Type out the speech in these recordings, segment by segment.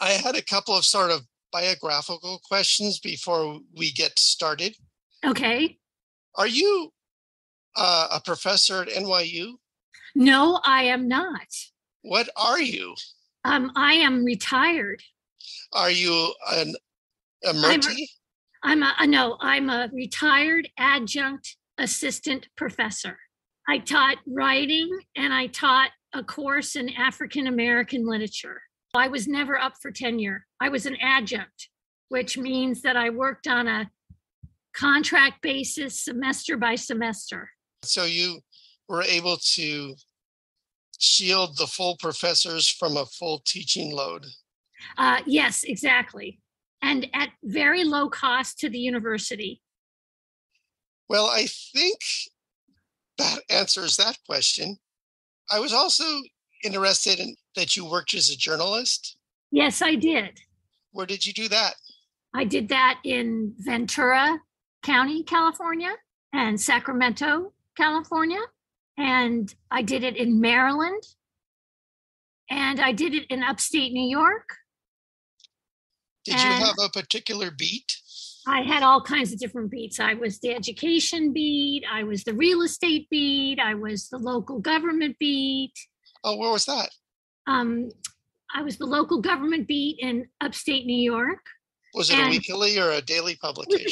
I had a couple of sort of biographical questions before we get started. Okay. Are you a professor at NYU? No, I am not. What are you? I am retired. Are you an I'm emerti? I'm a no, I'm a retired adjunct assistant professor. I taught writing and I taught a course in African American literature. I was never up for tenure. I was an adjunct, which means that I worked on a contract basis semester by semester. So you were able to shield the full professors from a full teaching load. Yes, exactly. And at very low cost to the university. Well, I think that answers that question. I was also interested in that you worked as a journalist. Yes, I did. Where did you do that? I did that in Ventura County, California, and Sacramento, California. And I did it in Maryland. And I did it in upstate New York. Did you have a particular beat? I had all kinds of different beats. I was the education beat, I was the real estate beat, I was the local government beat. Oh, where was that? I was the local government beat in upstate New York. Was it a weekly or a daily publication?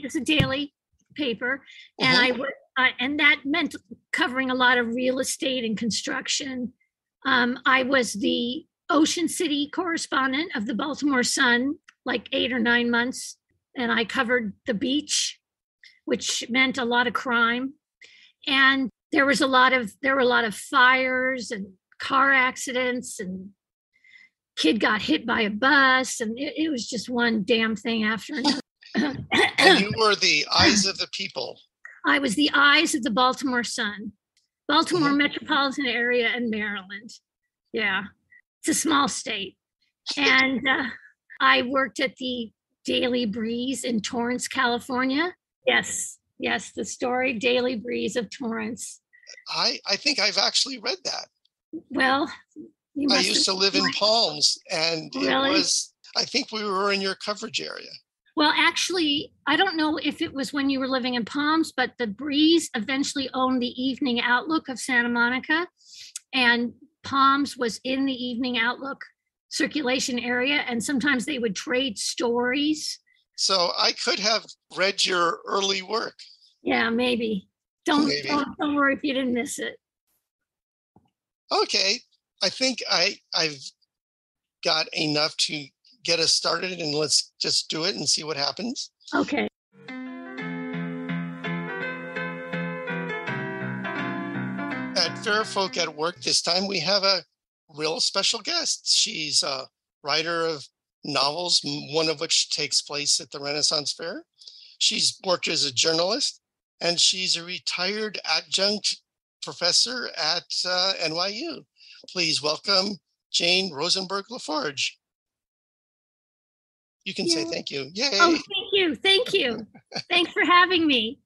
It's a daily paper, and and that meant covering a lot of real estate and construction. I was the Ocean City correspondent of the Baltimore Sun, like 8 or 9 months, and I covered the beach, which meant a lot of crime, and there were a lot of fires and car accidents, and kid got hit by a bus, and it was just one damn thing after another. And you were the eyes of the people. I was the eyes of the Baltimore Sun, Baltimore metropolitan area and Maryland. Yeah, it's a small state. And I worked at the Daily Breeze in Torrance, California. Yes, the storied Daily Breeze of Torrance. I think I've actually read that. Well, I used to live in Palms, and really? I think we were in your coverage area. Well, actually, I don't know if it was when you were living in Palms, but the Breeze eventually owned the Evening Outlook of Santa Monica, and Palms was in the Evening Outlook circulation area, and sometimes they would trade stories. So I could have read your early work. Yeah, maybe. Don't worry if you didn't miss it. Okay, I think I've got enough to get us started, and let's just do it and see what happens. Okay. At Faire Folk at Work this time, we have a real special guest. She's a writer of novels, one of which takes place at the Renaissance Fair. She's worked as a journalist, and she's a retired adjunct professor at NYU. Please welcome Jane Rosenberg LaForge. You can say thank you. Yay. Oh, thank you. Thanks for having me.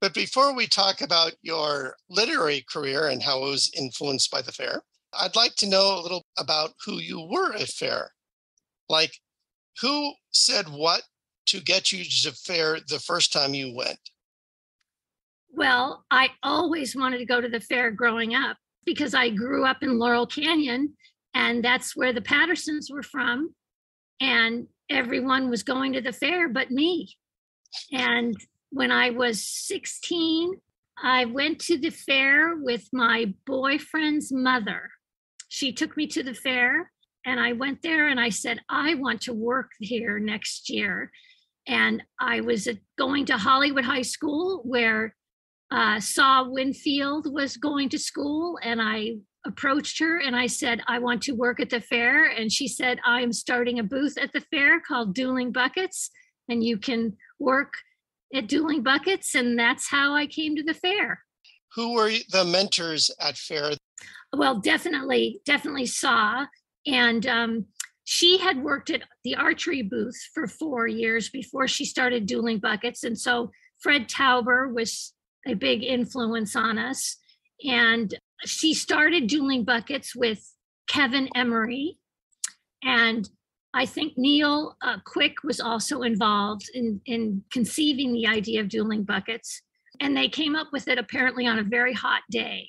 But before we talk about your literary career and how it was influenced by the Fair, I'd like to know a little about who you were at Fair. Like, who said what to get you to Fair the first time you went? Well, I always wanted to go to the Fair growing up because I grew up in Laurel Canyon, and that's where the Pattersons were from. And everyone was going to the Fair but me. And when I was 16, I went to the Fair with my boyfriend's mother. She took me to the Fair, and I went there and I said, I want to work here next year. And I was going to Hollywood High School, where Saw Winfield was going to school, and I approached her and I said, I want to work at the Fair. And she said, I'm starting a booth at the Fair called Dueling Buckets, and you can work at Dueling Buckets. And that's how I came to the Fair. Who were the mentors at Fair? Well, definitely Saw. And she had worked at the archery booth for 4 years before she started Dueling Buckets. And so Fred Tauber was a big influence on us. And she started Dueling Buckets with Kevin Emery. And I think Neil Quick was also involved in conceiving the idea of dueling buckets. And they came up with it apparently on a very hot day,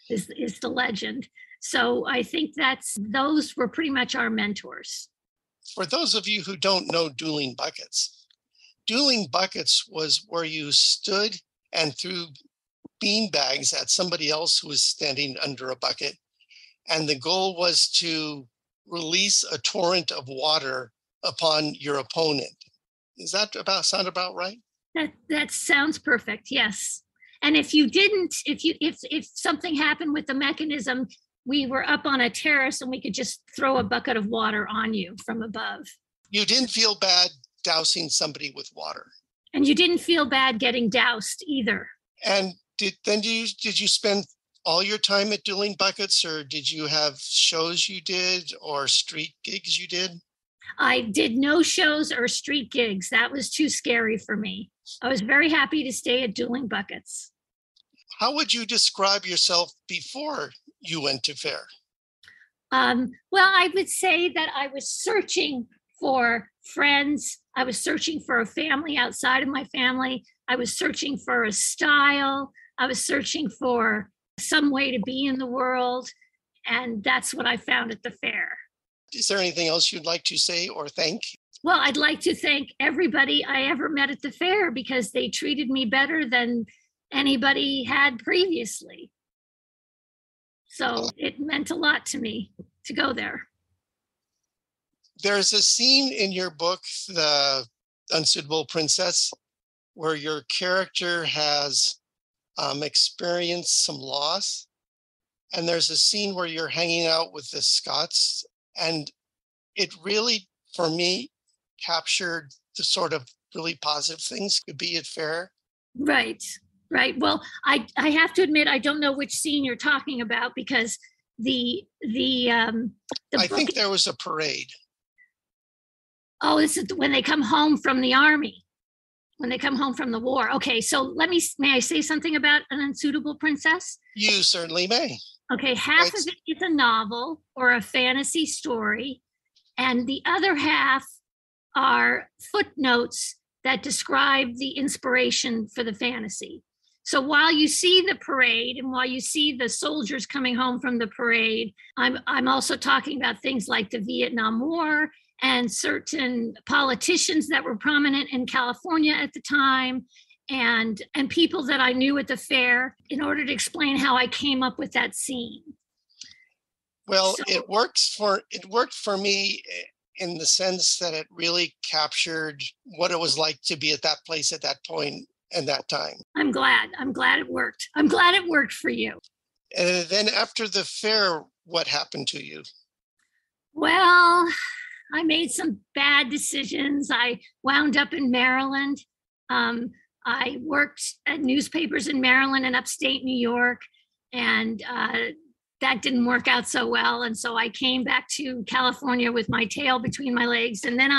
is the legend. So I think those were pretty much our mentors. For those of you who don't know dueling buckets was where you stood and threw bean bags at somebody else who was standing under a bucket. And the goal was to release a torrent of water upon your opponent. Is that sound about right? That sounds perfect. Yes. And if something happened with the mechanism, we were up on a terrace and we could just throw a bucket of water on you from above. You didn't feel bad dousing somebody with water. And you didn't feel bad getting doused either. And did you spend all your time at dueling buckets, or did you have shows you did or street gigs you did? I did no shows or street gigs. That was too scary for me. I was very happy to stay at dueling buckets. How would you describe yourself before you went to Faire? Well, I would say that I was searching for friends. I was searching for a family outside of my family. I was searching for a style. I was searching for some way to be in the world. And that's what I found at the Faire. Is there anything else you'd like to say or thank? Well, I'd like to thank everybody I ever met at the Faire because they treated me better than anybody had previously. So it meant a lot to me to go there. There's a scene in your book, The Unsuitable Princess, where your character has experienced some loss. And there's a scene where you're hanging out with the Scots. And it really, for me, captured the sort of really positive things could be at Faire. Right. Well, I have to admit, I don't know which scene you're talking about because I think there was a parade. Oh, this is when they come home from the army, when they come home from the war. Okay, so may I say something about An Unsuitable Princess? You certainly may. Okay, half of it is a novel or a fantasy story, and the other half are footnotes that describe the inspiration for the fantasy. So while you see the parade and while you see the soldiers coming home from the parade, I'm also talking about things like the Vietnam War and certain politicians that were prominent in California at the time, and people that I knew at the Faire in order to explain how I came up with that scene. Well, it worked for me in the sense that it really captured what it was like to be at that place at that point and that time. I'm glad it worked. I'm glad it worked for you. And then after the Faire, what happened to you? Well, I made some bad decisions. I wound up in Maryland. I worked at newspapers in Maryland and upstate New York, and that didn't work out so well. And so I came back to California with my tail between my legs. And then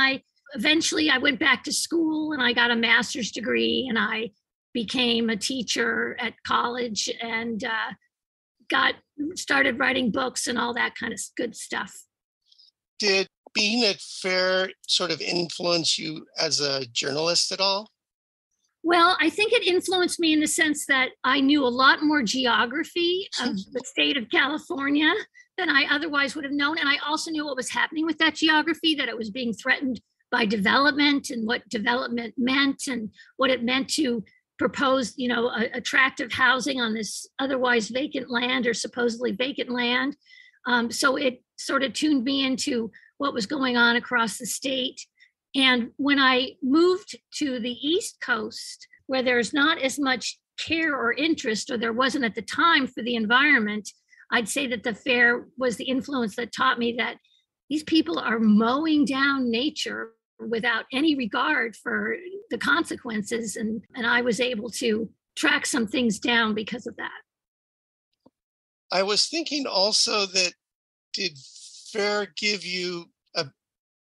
eventually I went back to school and I got a master's degree and I became a teacher at college and started writing books and all that kind of good stuff. Did being at Faire sort of influence you as a journalist at all? Well, I think it influenced me in the sense that I knew a lot more geography of the state of California than I otherwise would have known. And I also knew what was happening with that geography, that it was being threatened by development and what development meant and what it meant to propose, attractive housing on this otherwise vacant land or supposedly vacant land. So it sort of tuned me into what was going on across the state. And when I moved to the East Coast, where there's not as much care or interest, or there wasn't at the time for the environment, I'd say that the Faire was the influence that taught me that these people are mowing down nature without any regard for the consequences. And I was able to track some things down because of that. I was thinking also that did Faire give you a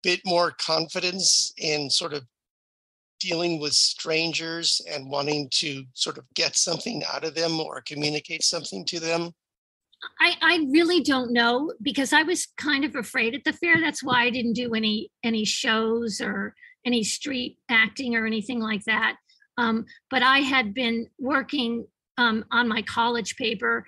bit more confidence in sort of dealing with strangers and wanting to sort of get something out of them or communicate something to them? I really don't know because I was kind of afraid at the fair. That's why I didn't do any shows or any street acting or anything like that. But I had been working on my college paper,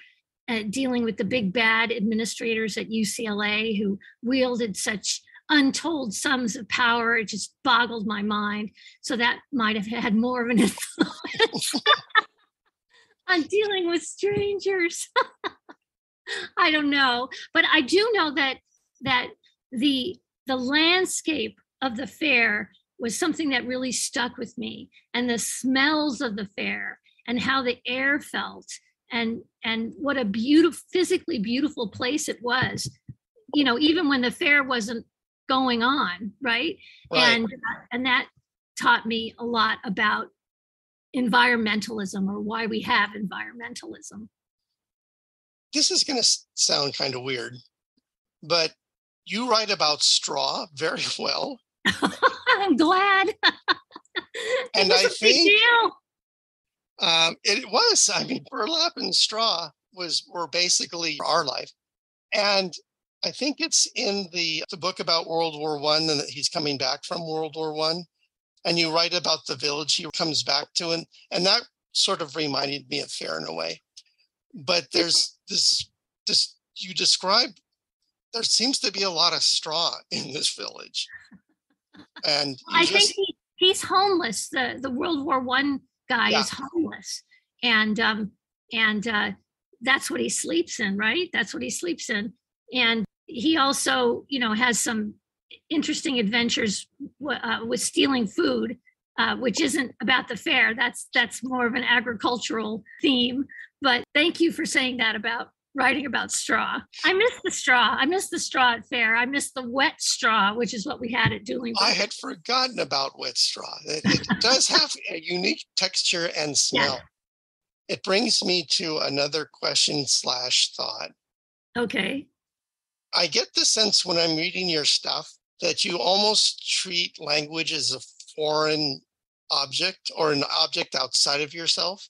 dealing with the big bad administrators at UCLA who wielded such untold sums of power. It just boggled my mind. So that might have had more of an influence on dealing with strangers. I don't know, but I do know that the landscape of the fair was something that really stuck with me, and the smells of the fair and how the air felt, and what a beautiful, physically beautiful place it was. You know, even when the fair wasn't going on, right? Right. And that taught me a lot about environmentalism, or why we have environmentalism. This is going to sound kind of weird, but you write about straw very well. I'm glad. It And was I a big think deal. it was, I mean, burlap and straw were basically our life. And I think it's in the book about World War One, and that he's coming back from World War One. And you write about the village he comes back to, and that sort of reminded me of Fair in a way. But there's this you describe, there seems to be a lot of straw in this village. And you I think just he's homeless. The World War One guy yeah, is homeless, and that's what he sleeps in, right? That's what he sleeps in, and he also, has some interesting adventures with stealing food, which isn't about the fair. That's more of an agricultural theme. But thank you for saying that about writing about straw. I miss the straw. I miss the straw at fair. I miss the wet straw, which is what we had at I Doolingburg. had forgotten about wet straw. It does have a unique texture and Yeah. smell. It brings me to another question slash thought. Okay. I get the sense when I'm reading your stuff that you almost treat language as a foreign object or an object outside of yourself.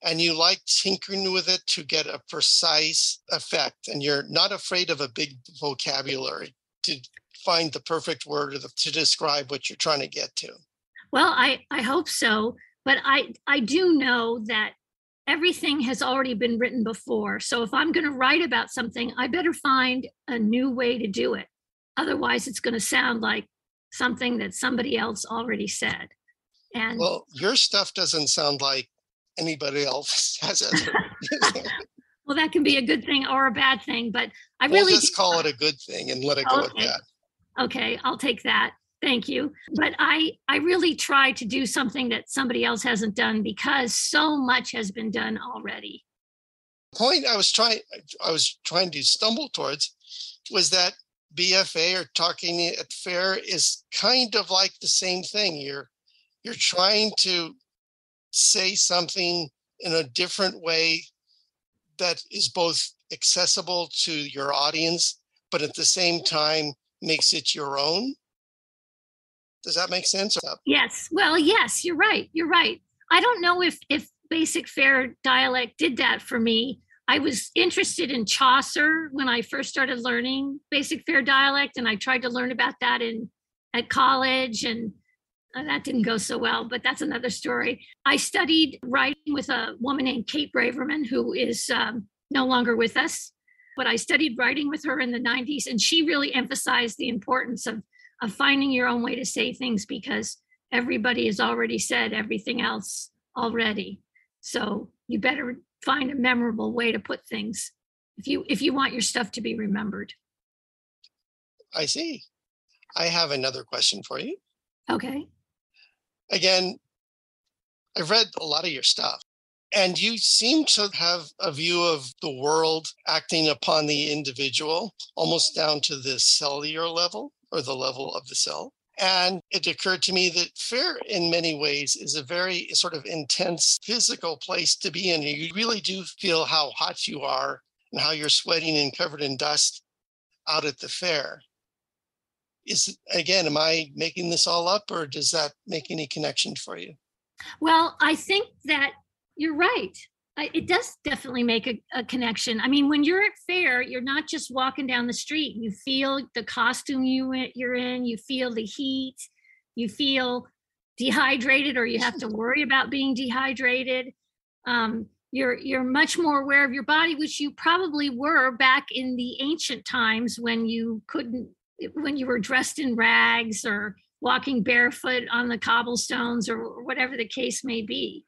And you like tinkering with it to get a precise effect. And you're not afraid of a big vocabulary to find the perfect word to describe what you're trying to get to. Well, I hope so, but I do know that everything has already been written before. So if I'm going to write about something, I better find a new way to do it. Otherwise, it's going to sound like something that somebody else already said. And Well, your stuff doesn't sound like anybody else has ever. well, that can be a good thing or a bad thing, but I We'll really just call it a good thing and let it go at okay. that. Okay, I'll take that. Thank you. But I really try to do something that somebody else hasn't done because so much has been done already. Point I was trying to stumble towards was that BFA or talking at Fair is kind of like the same thing. You're trying to say something in a different way that is both accessible to your audience, but at the same time makes it your own. Does that make sense? Yes. Well, yes, you're right. You're right. I don't know if basic fair dialect did that for me. I was interested in Chaucer when I first started learning basic fair dialect, and I tried to learn about that in at college, and that didn't go so well, but that's another story. I studied writing with a woman named Kate Braverman, who is no longer with us, but I studied writing with her in the 90s, and she really emphasized the importance of finding your own way to say things because everybody has already said everything else already. So you better find a memorable way to put things if you want your stuff to be remembered. I see. I have another question for you. Okay. Again, I've read a lot of your stuff, and you seem to have a view of the world acting upon the individual, almost down to the cellular level or the level of the cell. And it occurred to me that Fair, in many ways, is a very sort of intense physical place to be in. You really do feel how hot you are and how you're sweating and covered in dust out at the fair. Am I making this all up, or does that make any connection for you? Well, I think that you're right. It does definitely make a connection. I mean, when you're at Faire, you're not just walking down the street. You feel the costume you're in, you feel the heat, you feel dehydrated, or you have to worry about being dehydrated. You're much more aware of your body, which you probably were back in the ancient times when you were dressed in rags or walking barefoot on the cobblestones or whatever the case may be.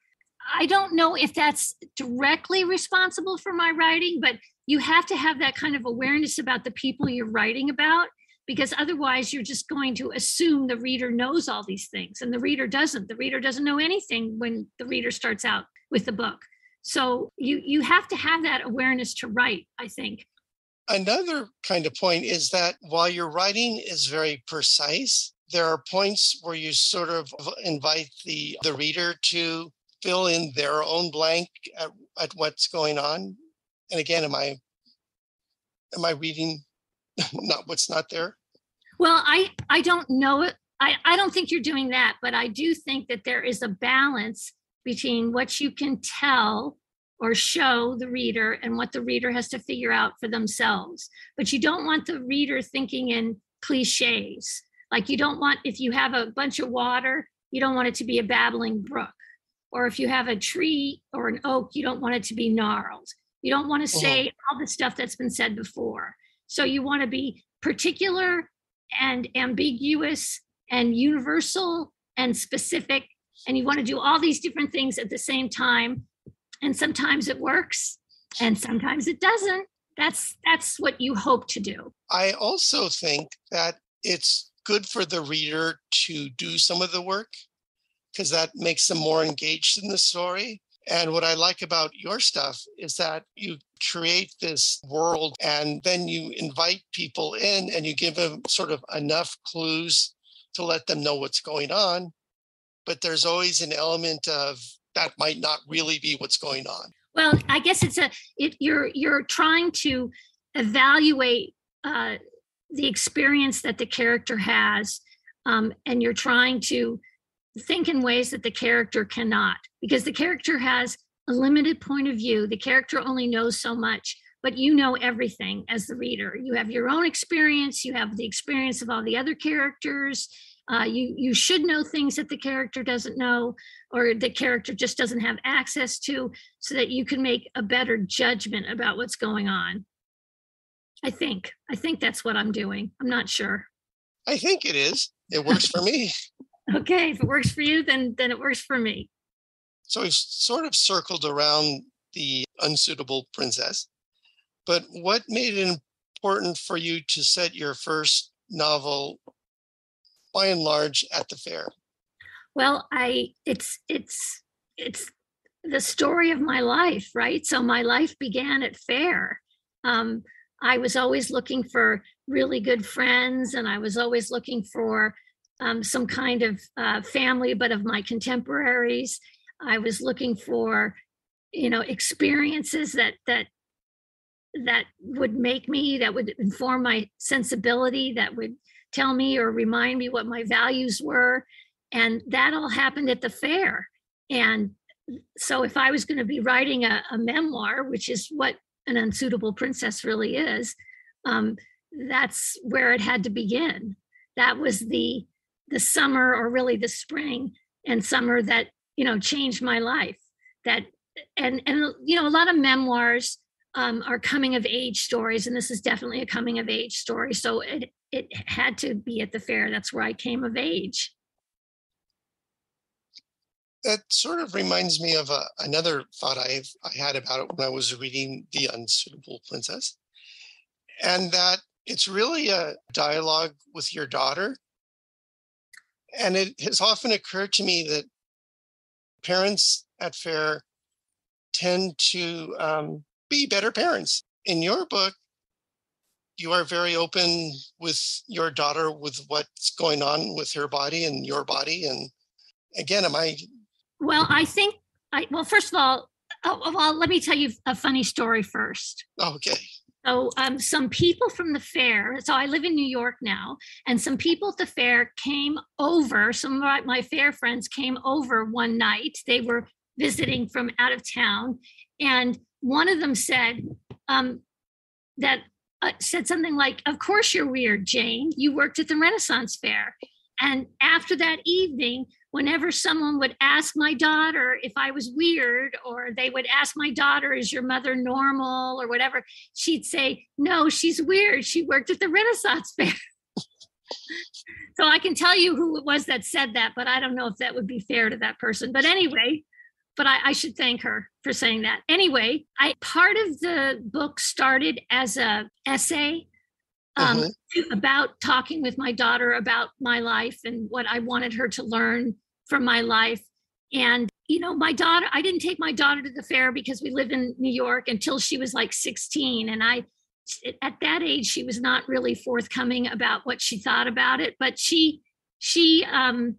I don't know if that's directly responsible for my writing, but you have to have that kind of awareness about the people you're writing about, because otherwise you're just going to assume the reader knows all these things, and the reader doesn't. The reader doesn't know anything when the reader starts out with the book. So you have to have that awareness to write, I think. Another kind of point is that while your writing is very precise, there are points where you sort of invite the reader to fill in their own blank at what's going on. And again, am I reading not what's not there? Well, I don't know it. I don't think you're doing that, but I do think that there is a balance between what you can tell or show the reader and what the reader has to figure out for themselves. But you don't want the reader thinking in cliches. Like, you don't want, if you have a bunch of water, you don't want it to be a babbling brook. Or if you have a tree or an oak, you don't want it to be gnarled. You don't want to say all the stuff that's been said before. So you want to be particular and ambiguous and universal and specific. And you want to do all these different things at the same time. And sometimes it works and sometimes it doesn't. That's what you hope to do. I also think that it's good for the reader to do some of the work, because that makes them more engaged in the story. And what I like about your stuff is that you create this world and then you invite people in and you give them sort of enough clues to let them know what's going on. But there's always an element of that might not really be what's going on. Well, I guess you're trying to evaluate the experience that the character has, and you're trying to think in ways that the character cannot, because the character has a limited point of view. The character only knows so much, but you know everything as the reader. You have your own experience. You have the experience of all the other characters. You should know things that the character doesn't know, or the character just doesn't have access to, so that you can make a better judgment about what's going on. I think that's what I'm doing. I'm not sure. I think it is. It works for me. Okay, if it works for you, then it works for me. So we've sort of circled around the unsuitable princess, but what made it important for you to set your first novel, by and large, at the Faire? Well, it's the story of my life, right? So my life began at Faire. I was always looking for really good friends, and I was always looking for some kind of family, but of my contemporaries. I was looking for, experiences that would make me, that would inform my sensibility, that would tell me or remind me what my values were. And that all happened at the Faire. And so if I was going to be writing a memoir, which is what an unsuitable princess really is, that's where it had to begin. That was the summer, or really the spring and summer, that changed my life. And a lot of memoirs are coming of age stories, and this is definitely a coming of age story. So it had to be at the Faire. That's where I came of age. That sort of reminds me of another thought I had about it when I was reading The Unsuitable Princess, and that it's really a dialogue with your daughter. And it has often occurred to me that parents at Faire tend to be better parents. In your book, you are very open with your daughter with what's going on with her body and your body. And again, Well, I think, first of all, let me tell you a funny story first. Okay. So some people from the Faire, so I live in New York now, and some people at the Faire came over, some of my Faire friends came over one night. They were visiting from out of town. And one of them said that said something like, "Of course you're weird, Jane. You worked at the Renaissance Fair." And after that evening, whenever someone would ask my daughter if I was weird, or they would ask my daughter, "Is your mother normal?" or whatever, she'd say, "No, she's weird. She worked at the Renaissance Fair." So I can tell you who it was that said that, but I don't know if that would be fair to that person. But anyway, I should thank her for saying that. Anyway, part of the book started as a essay about talking with my daughter about my life and what I wanted her to learn from my life. And, my daughter, I didn't take my daughter to the fair because we live in New York until she was like 16. And at that age, she was not really forthcoming about what she thought about it, but she saw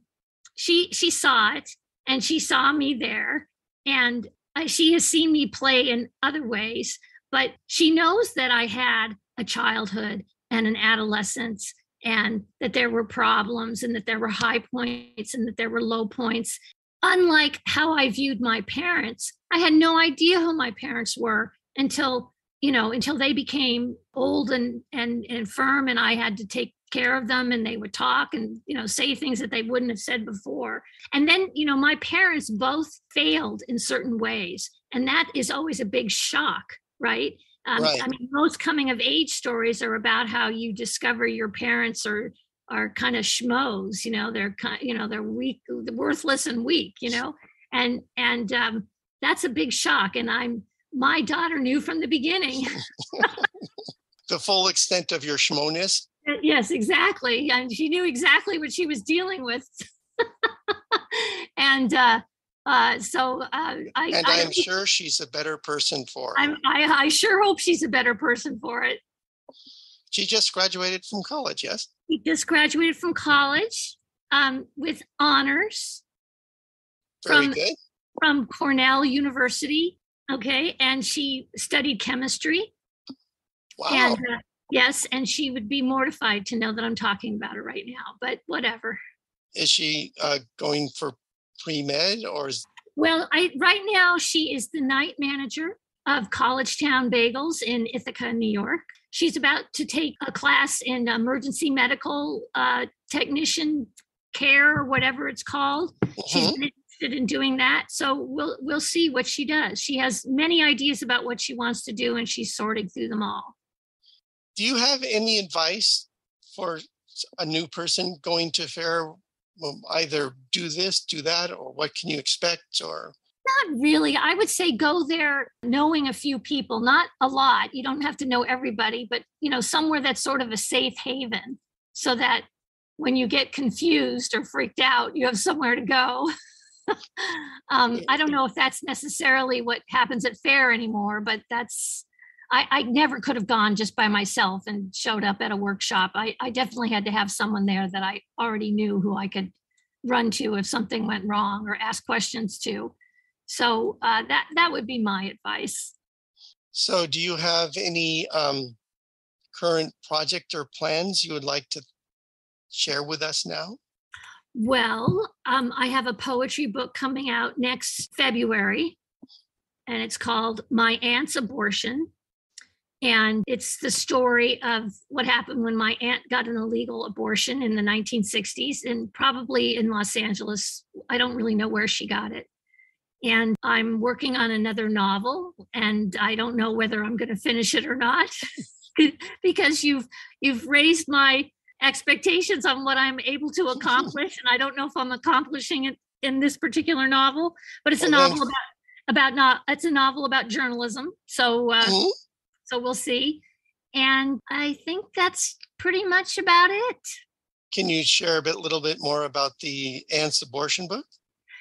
it, and she saw me there, and she has seen me play in other ways, but she knows that I had a childhood and an adolescence, and that there were problems, and that there were high points, and that there were low points. Unlike how I viewed my parents, I had no idea who my parents were until they became old and infirm, and I had to take care of them, and they would talk and, say things that they wouldn't have said before. And then, my parents both failed in certain ways. And that is always a big shock, right? Right. I mean, most coming of age stories are about how you discover your parents are kind of schmoes, they're weak, worthless and weak, and that's a big shock. And my daughter knew from the beginning. The full extent of your schmoness. Yes, exactly. And she knew exactly what she was dealing with. And I'm sure she's a better person for it. I sure hope she's a better person for it. She just graduated from college, yes? She just graduated from college with honors. Very good. From Cornell University. Okay. And she studied chemistry. Wow. And yes, and she would be mortified to know that I'm talking about her right now, but whatever. Is she going for pre-med or? Well, right now she is the night manager of College Town Bagels in Ithaca, New York. She's about to take a class in emergency medical technician care, or whatever it's called. She's been interested in doing that. So we'll see what she does. She has many ideas about what she wants to do, and she's sorting through them all. Do you have any advice for a new person going to Faire? Well, either do this, do that, or what can you expect? Or not really. I would say go there knowing a few people, not a lot. You don't have to know everybody, but somewhere that's sort of a safe haven, so that when you get confused or freaked out, you have somewhere to go. I don't know if that's necessarily what happens at Faire anymore, but I never could have gone just by myself and showed up at a workshop. I definitely had to have someone there that I already knew, who I could run to if something went wrong or ask questions to. So that would be my advice. So do you have any current project or plans you would like to share with us now? Well, I have a poetry book coming out next February, and it's called My Aunt's Abortion. And it's the story of what happened when my aunt got an illegal abortion in the 1960s, and probably in Los Angeles. I don't really know where she got it. And I'm working on another novel, and I don't know whether I'm going to finish it or not, because you've raised my expectations on what I'm able to accomplish, and I don't know if I'm accomplishing it in this particular novel. But it's a novel about journalism. So we'll see. And I think that's pretty much about it. Can you share a little bit more about the aunt's abortion book?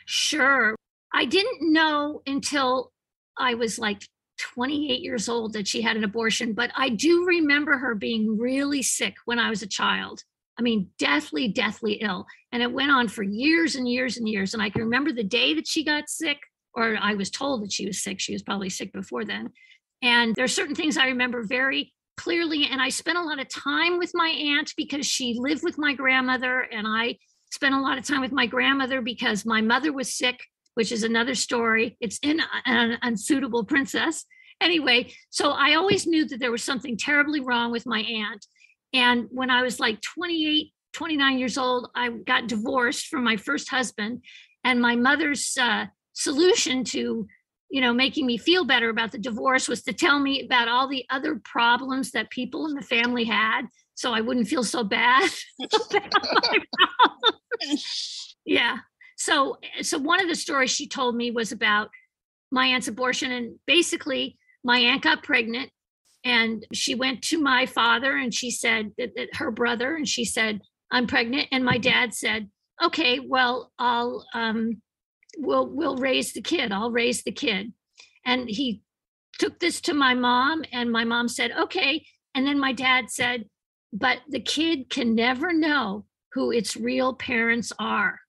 Sure. I didn't know until I was like 28 years old that she had an abortion, but I do remember her being really sick when I was a child. I mean, deathly, deathly ill. And it went on for years and years and years. And I can remember the day that she got sick, or I was told that she was sick. She was probably sick before then. And there are certain things I remember very clearly. And I spent a lot of time with my aunt because she lived with my grandmother. And I spent a lot of time with my grandmother because my mother was sick which is another story. It's in An Unsuitable Princess. Anyway, so I always knew that there was something terribly wrong with my aunt. And when I was like 28, 29 years old, I got divorced from my first husband. And my mother's solution to, making me feel better about the divorce was to tell me about all the other problems that people in the family had, so I wouldn't feel so bad about my problems. Yeah. So one of the stories she told me was about my aunt's abortion. And basically, my aunt got pregnant and she went to my father and she said that her brother, and she said, "I'm pregnant." And my dad said, "Okay, well, we'll raise the kid. I'll raise the kid." And he took this to my mom, and my mom said, "Okay." And then my dad said, "But the kid can never know who its real parents are."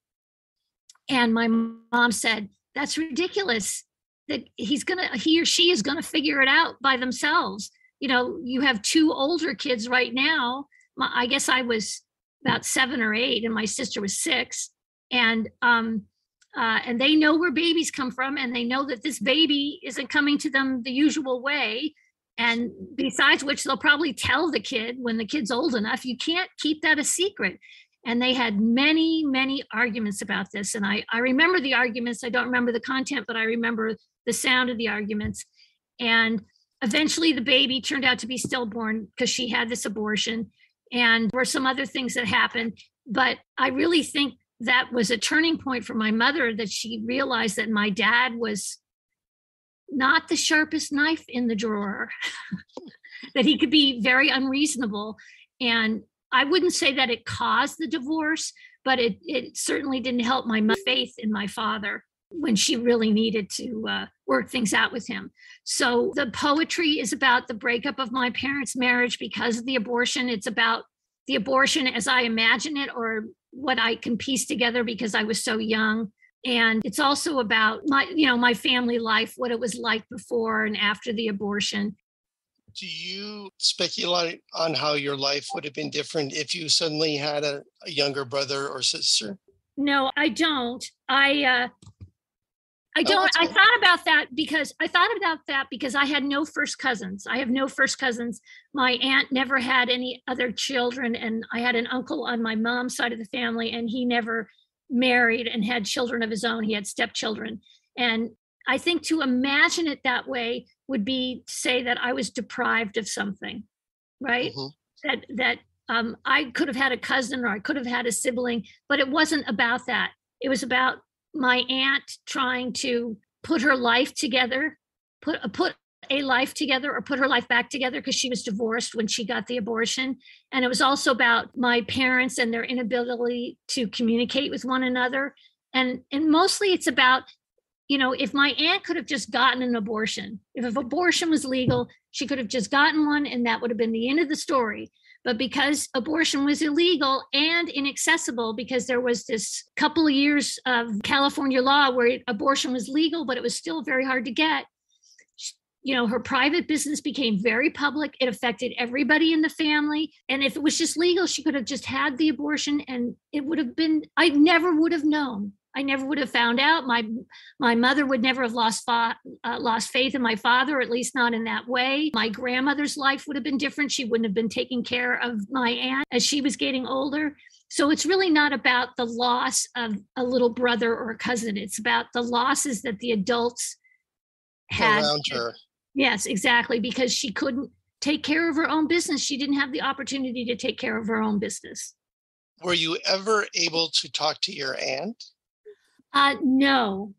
And my mom said, "That's ridiculous. That he or she is gonna figure it out by themselves. You have two older kids right now. I guess I was about 7 or 8, and my sister was 6, and they know where babies come from, and they know that this baby isn't coming to them the usual way. And besides which, they'll probably tell the kid when the kid's old enough. You can't keep that a secret." And they had many, many arguments about this. And I remember the arguments. I don't remember the content, but I remember the sound of the arguments. And eventually the baby turned out to be stillborn because she had this abortion. And there were some other things that happened. But I really think that was a turning point for my mother, that she realized that my dad was not the sharpest knife in the drawer, that he could be very unreasonable. And I wouldn't say that it caused the divorce, but it certainly didn't help my faith in my father when she really needed to work things out with him. So the poetry is about the breakup of my parents' marriage because of the abortion. It's about the abortion as I imagine it, or what I can piece together because I was so young. And it's also about my family life, what it was like before and after the abortion. Do you speculate on how your life would have been different if you suddenly had a younger brother or sister? No, I don't. I don't. I thought about that because I had no first cousins. I have no first cousins. My aunt never had any other children, and I had an uncle on my mom's side of the family, and he never married and had children of his own. He had stepchildren. And I think to imagine it that way would be to say that I was deprived of something, right? Mm-hmm. That I could have had a cousin or I could have had a sibling, but it wasn't about that. It was about my aunt trying to put her life together, put a life together, or put her life back together because she was divorced when she got the abortion. And it was also about my parents and their inability to communicate with one another. And mostly it's about, if my aunt could have just gotten an abortion, if abortion was legal, she could have just gotten one and that would have been the end of the story. But because abortion was illegal and inaccessible, because there was this couple of years of California law where abortion was legal, but it was still very hard to get, her private business became very public. It affected everybody in the family. And if it was just legal, she could have just had the abortion and it would have been, I never would have known. I never would have found out. My mother would never have lost faith in my father, or at least not in that way. My grandmother's life would have been different. She wouldn't have been taking care of my aunt as she was getting older. So it's really not about the loss of a little brother or a cousin. It's about the losses that the adults had around her. Yes, exactly. Because she couldn't take care of her own business. She didn't have the opportunity to take care of her own business. Were you ever able to talk to your aunt? No.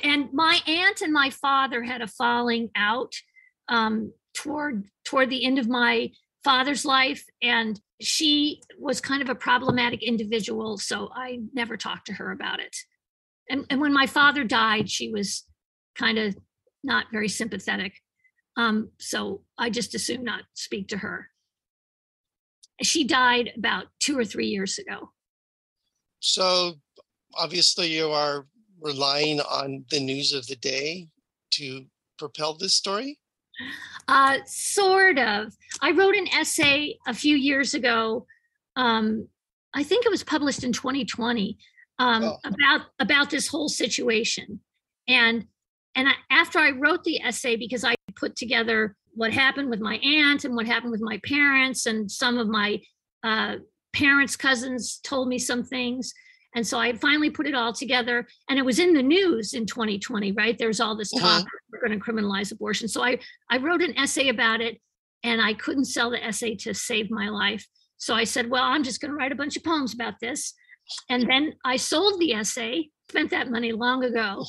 And my aunt and my father had a falling out toward the end of my father's life. And she was kind of a problematic individual. So I never talked to her about it. And when my father died, she was kind of not very sympathetic. So I just assumed not speak to her. She died about 2 or 3 years ago. So obviously you are relying on the news of the day to propel this story? Sort of. I wrote an essay a few years ago. I think it was published in 2020 Oh, about this whole situation. And after I wrote the essay, because I put together what happened with my aunt and what happened with my parents, and some of my parents' cousins told me some things. And so I finally put it all together, and it was in the news in 2020, right? There's all this talk, we're going to criminalize abortion. So I wrote an essay about it, and I couldn't sell the essay to save my life. So I said, well, I'm just going to write a bunch of poems about this. And then I sold the essay, spent that money long ago.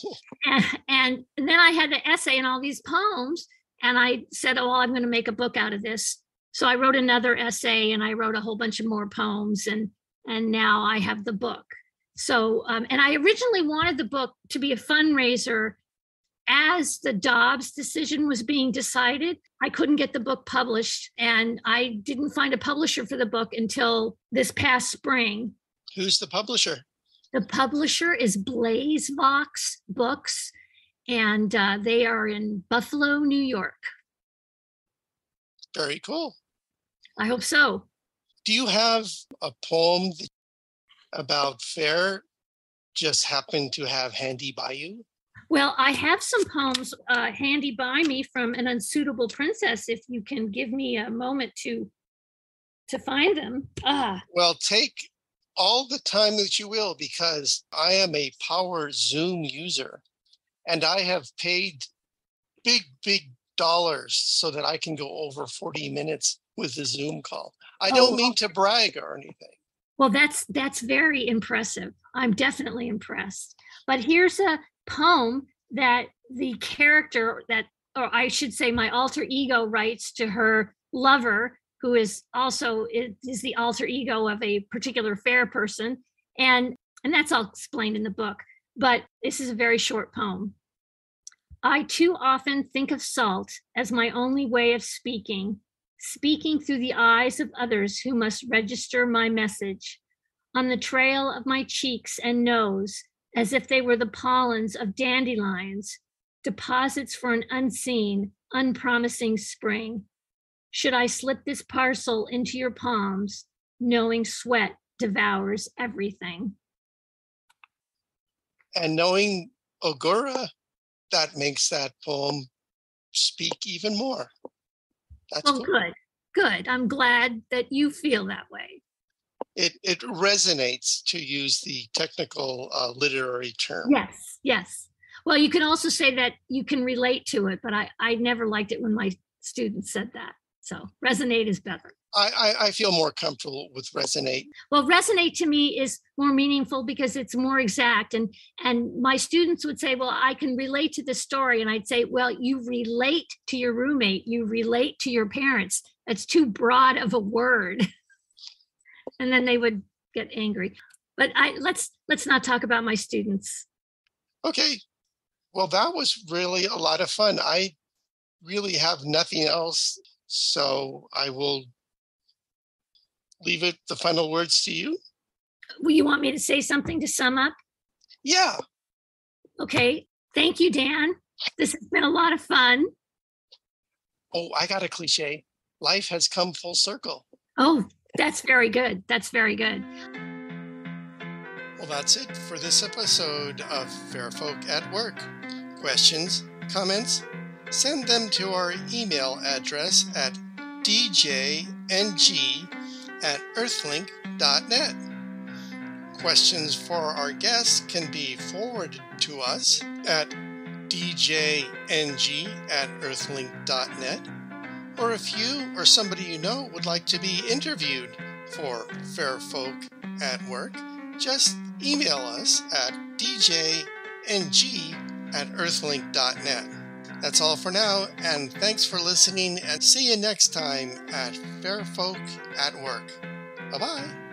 And then I had the essay and all these poems. And I said, oh, well, I'm going to make a book out of this. So I wrote another essay, and I wrote a whole bunch of more poems. And now I have the book. So, and I originally wanted the book to be a fundraiser as the Dobbs decision was being decided. I couldn't get the book published, and I didn't find a publisher for the book until this past spring. who's the publisher? The publisher is BlazeVox Books, and they are in Buffalo, New York. Very cool. I hope so. Do you have a poem about Faire just happen to have handy by you? Well, I have some poems handy by me from An Unsuitable Princess, if you can give me a moment to find them. Well, take all the time that you will, because I am a power Zoom user, and I have paid big dollars so that I can go over 40 minutes with the Zoom call. I don't mean to brag or anything. Well, that's very impressive. I'm definitely impressed. But here's a poem that the character that, or I should say my alter ego, writes to her lover, who is also is the alter ego of a particular Faire person. And that's all explained in the book. But this is a very short poem. I too often think of salt as my only way of speaking through the eyes of others who must register my message, on the trail of my cheeks and nose, as if they were the pollens of dandelions, deposits for an unseen, unpromising spring. Should I slip this parcel into your palms, knowing sweat devours everything? And knowing Ogura, that makes that poem speak even more. That's cool. Good. I'm glad that you feel that way. It resonates, to use the technical literary term. Yes. Well, you can also say that you can relate to it, but I never liked it when my students said that. So resonate is better. I feel more comfortable with resonate. Well, resonate to me is more meaningful because it's more exact. And my students would say, well, I can relate to the story. And I'd say, well, you relate to your roommate, you relate to your parents. That's too broad of a word. And then they would get angry. But let's not talk about my students. Okay. Well, that was really a lot of fun. I really have nothing else, so I will leave it the final words to you. Will you want me to say something to sum up? Yeah. Okay. Thank you, Dan. This has been a lot of fun. Oh, I got a cliche. Life has come full circle. Oh, that's very good. That's very good. Well, that's it for this episode of Faire Folk at Work. Questions, comments? Send them to our email address at djng@earthlink.net. Questions for our guests can be forwarded to us at djng@earthlink.net. Or if you or somebody you know would like to be interviewed for Faire Folk at Work, just email us at djng@earthlink.net. That's all for now, and thanks for listening, and see you next time at Faire Folk at Work. Bye-bye.